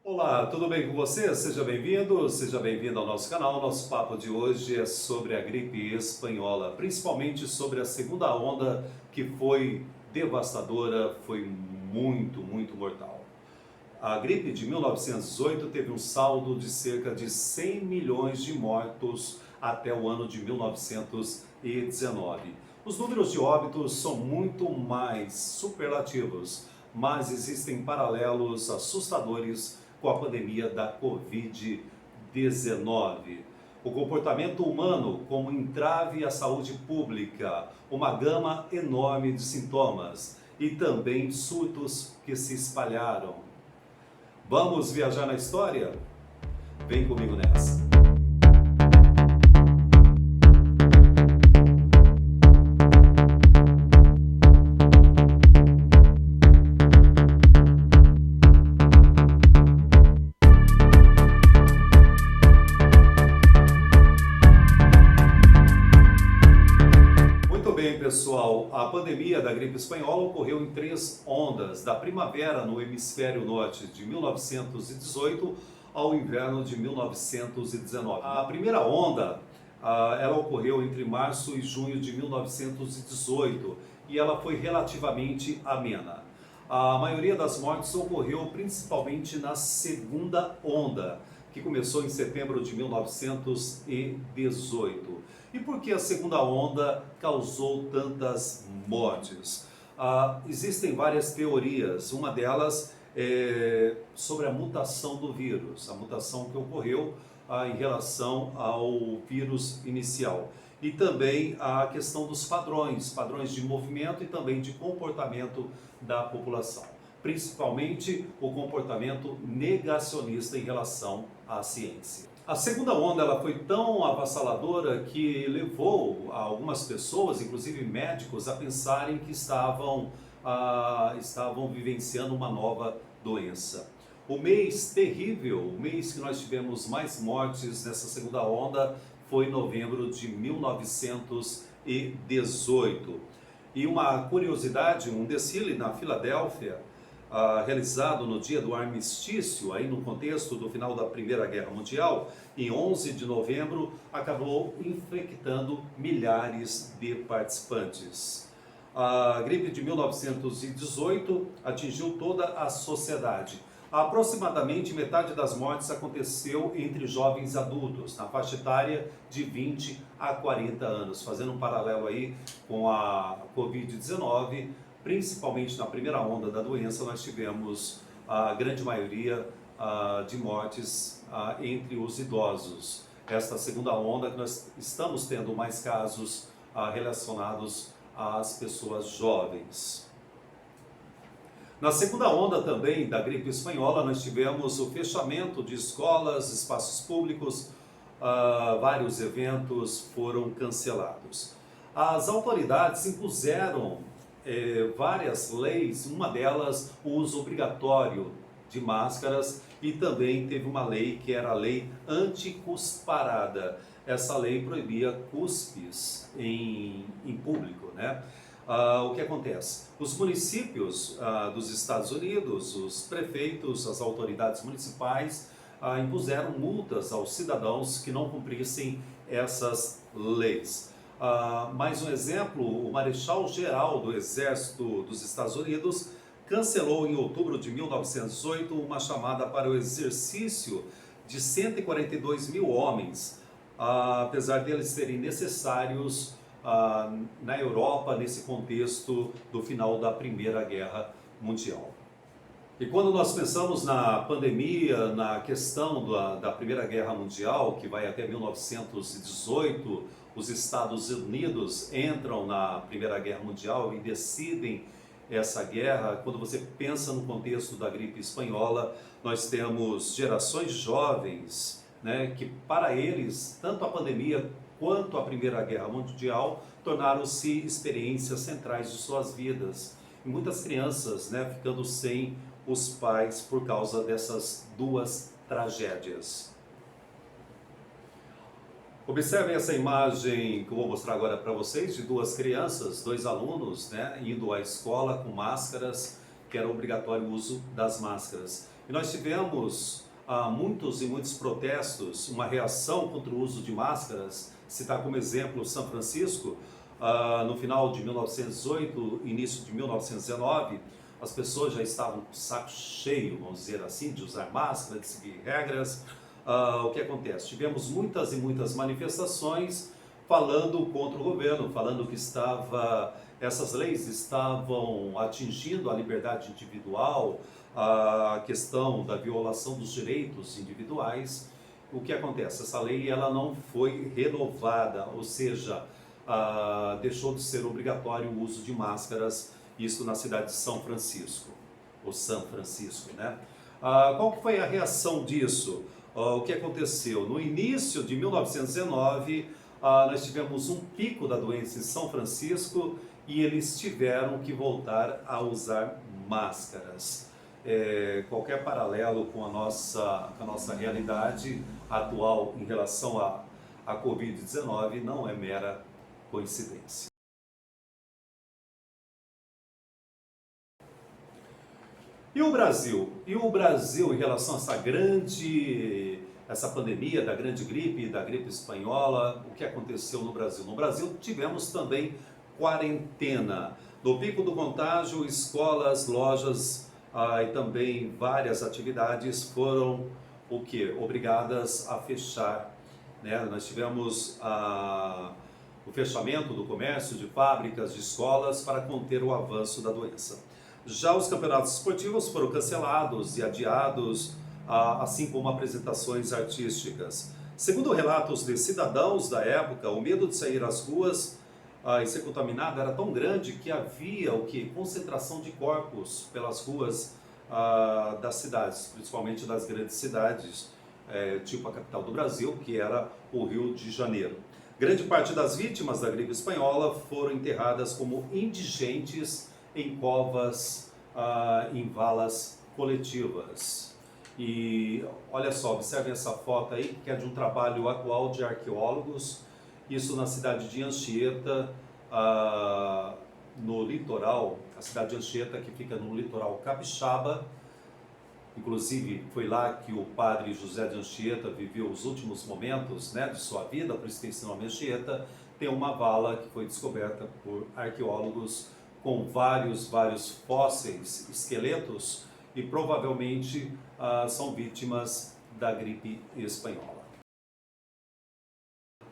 Olá, tudo bem com você? Seja bem-vindo ao nosso canal. Nosso papo de hoje é sobre a gripe espanhola, principalmente sobre a segunda onda que foi devastadora, foi muito mortal. A gripe de 1918 teve um saldo de cerca de 100 milhões de mortos até o ano de 1919. Os números de óbitos são muito mais superlativos, mas existem paralelos assustadores com a pandemia da Covid-19. O comportamento humano como entrave à saúde pública, uma gama enorme de sintomas e também surtos que se espalharam. Vamos viajar na história? Vem comigo nessa! Pessoal, a pandemia da gripe espanhola ocorreu em 3 ondas, da primavera no hemisfério norte de 1918 ao inverno de 1919. A primeira onda, ela ocorreu entre março e junho de 1918 e ela foi relativamente amena. A maioria das mortes ocorreu principalmente na segunda onda, que começou em setembro de 1918. E por que a segunda onda causou tantas mortes? Existem várias teorias, uma delas é sobre a mutação do vírus, a mutação que ocorreu em relação ao vírus inicial. E também a questão dos padrões de movimento e também de comportamento da população. Principalmente o comportamento negacionista em relação à ciência. A segunda onda ela foi tão avassaladora que levou algumas pessoas, inclusive médicos, a pensarem que estavam vivenciando uma nova doença. O mês terrível, o mês que nós tivemos mais mortes nessa segunda onda foi novembro de 1918. E uma curiosidade, um desfile na Filadélfia, realizado no dia do armistício, aí no contexto do final da Primeira Guerra Mundial, em 11 de novembro, acabou infectando milhares de participantes. A gripe de 1918 atingiu toda a sociedade. Aproximadamente metade das mortes aconteceu entre jovens adultos, na faixa etária de 20 a 40 anos, fazendo um paralelo aí com a Covid-19. Principalmente na primeira onda da doença, nós tivemos a grande maioria de mortes entre os idosos. Esta segunda onda que nós estamos tendo mais casos relacionados às pessoas jovens. Na segunda onda também da gripe espanhola, nós tivemos o fechamento de escolas, espaços públicos, vários eventos foram cancelados. As autoridades impuseram várias leis, uma delas o uso obrigatório de máscaras e também teve uma lei que era a lei anti-cusparada. Essa lei proibia cuspes em público, né? O que acontece? Os municípios dos Estados Unidos, os prefeitos, as autoridades municipais impuseram multas aos cidadãos que não cumprissem essas leis. Mais um exemplo, o Marechal-Geral do Exército dos Estados Unidos cancelou em outubro de 1918 uma chamada para o exercício de 142 mil homens, apesar deles serem necessários na Europa nesse contexto do final da Primeira Guerra Mundial. E quando nós pensamos na pandemia, na questão da Primeira Guerra Mundial, que vai até 1918, os Estados Unidos entram na Primeira Guerra Mundial e decidem essa guerra. Quando você pensa no contexto da gripe espanhola, nós temos gerações jovens, né, que para eles, tanto a pandemia quanto a Primeira Guerra Mundial tornaram-se experiências centrais de suas vidas. E muitas crianças, né, ficando sem os pais por causa dessas duas tragédias. Observem essa imagem que eu vou mostrar agora para vocês de duas crianças, dois alunos, né, indo à escola com máscaras, que era obrigatório o uso das máscaras. E nós tivemos muitos e muitos protestos, uma reação contra o uso de máscaras, citar como exemplo São Francisco, no final de 1918, início de 1919, as pessoas já estavam com o saco cheio, vamos dizer assim, de usar máscara, de seguir regras. O que acontece? Tivemos muitas e muitas manifestações falando contra o governo, falando que essas leis estavam atingindo a liberdade individual, a questão da violação dos direitos individuais. O que acontece? Essa lei ela não foi renovada, ou seja, deixou de ser obrigatório o uso de máscaras, isso na cidade de São Francisco, ou São Francisco, né? Qual que foi a reação disso? O que aconteceu? No início de 1919, nós tivemos um pico da doença em São Francisco e eles tiveram que voltar a usar máscaras. Qualquer paralelo com a nossa realidade atual em relação à Covid-19 não é mera coincidência. E o Brasil? E o Brasil em relação a essa pandemia da grande gripe, da gripe espanhola, o que aconteceu no Brasil? No Brasil tivemos também quarentena. No pico do contágio, escolas, lojas e também várias atividades foram obrigadas a fechar, né? Nós tivemos o fechamento do comércio, de fábricas, de escolas para conter o avanço da doença. Já os campeonatos esportivos foram cancelados e adiados, assim como apresentações artísticas. Segundo relatos de cidadãos da época, o medo de sair às ruas e ser contaminado era tão grande que havia concentração de corpos pelas ruas das cidades, principalmente das grandes cidades, tipo a capital do Brasil, que era o Rio de Janeiro. Grande parte das vítimas da gripe espanhola foram enterradas como indigentes em covas, em valas coletivas. E olha só, observem essa foto aí, que é de um trabalho atual de arqueólogos, isso na cidade de Anchieta, no litoral, a cidade de Anchieta que fica no litoral capixaba. Inclusive foi lá que o padre José de Anchieta viveu os últimos momentos, né, de sua vida, por isso tem esse nome Anchieta. Tem uma vala que foi descoberta por arqueólogos com vários fósseis, esqueletos, e provavelmente são vítimas da gripe espanhola.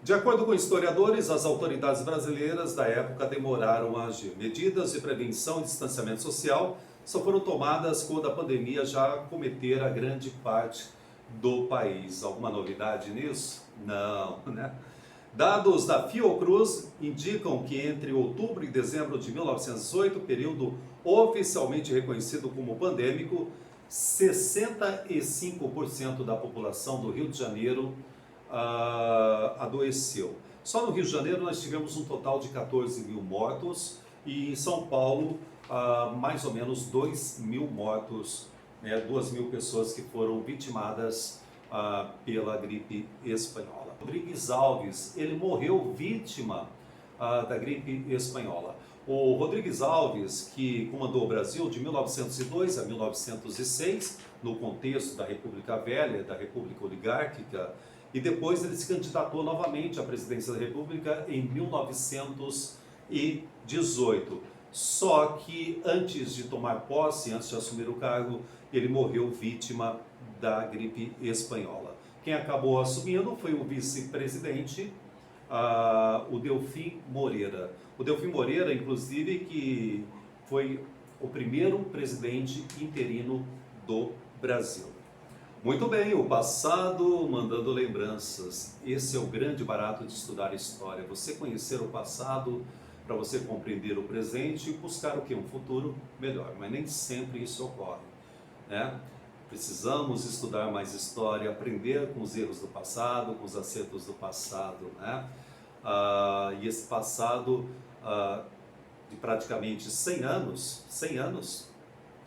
De acordo com historiadores, as autoridades brasileiras da época demoraram a agir. Medidas de prevenção e distanciamento social só foram tomadas quando a pandemia já acometera grande parte do país. Alguma novidade nisso? Não, né? Dados da Fiocruz indicam que entre outubro e dezembro de 1918, período oficialmente reconhecido como pandêmico, 65% da população do Rio de Janeiro adoeceu. Só no Rio de Janeiro nós tivemos um total de 14 mil mortos e em São Paulo mais ou menos 2 mil mortos, né, 2 mil pessoas que foram vitimadas pela gripe espanhola. Rodrigues Alves, ele morreu vítima da gripe espanhola. O Rodrigues Alves, que comandou o Brasil de 1902 a 1906, no contexto da República Velha, da República Oligárquica, e depois ele se candidatou novamente à presidência da República em 1918. Só que antes de tomar posse, antes de assumir o cargo, ele morreu vítima da gripe espanhola. Quem acabou assumindo foi o vice-presidente, o Delfim Moreira. O Delfim Moreira, inclusive, que foi o primeiro presidente interino do Brasil. Muito bem, o passado mandando lembranças. Esse é o grande barato de estudar história. Você conhecer o passado para você compreender o presente e buscar o quê? Um futuro melhor. Mas nem sempre isso ocorre, né? Precisamos estudar mais história, aprender com os erros do passado, com os acertos do passado, né? E esse passado de praticamente 100 anos,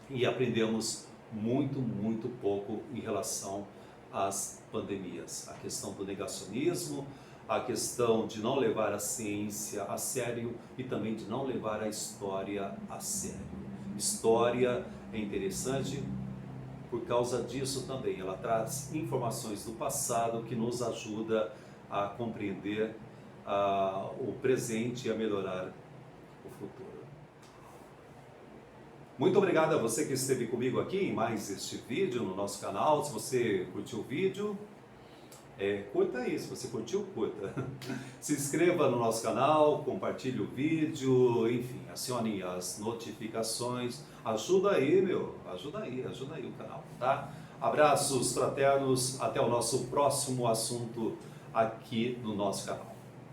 e aprendemos muito pouco em relação às pandemias. A questão do negacionismo, a questão de não levar a ciência a sério e também de não levar a história a sério. História é interessante, por causa disso também. Ela traz informações do passado que nos ajuda a compreender o presente e a melhorar o futuro. Muito obrigado a você que esteve comigo aqui em mais este vídeo no nosso canal. Se você curtiu o vídeo, curta aí. Se você curtiu, curta. Se inscreva no nosso canal, compartilhe o vídeo, enfim, acione as notificações. Ajuda aí, ajuda aí o canal, tá? Abraços fraternos, até o nosso próximo assunto aqui no nosso canal.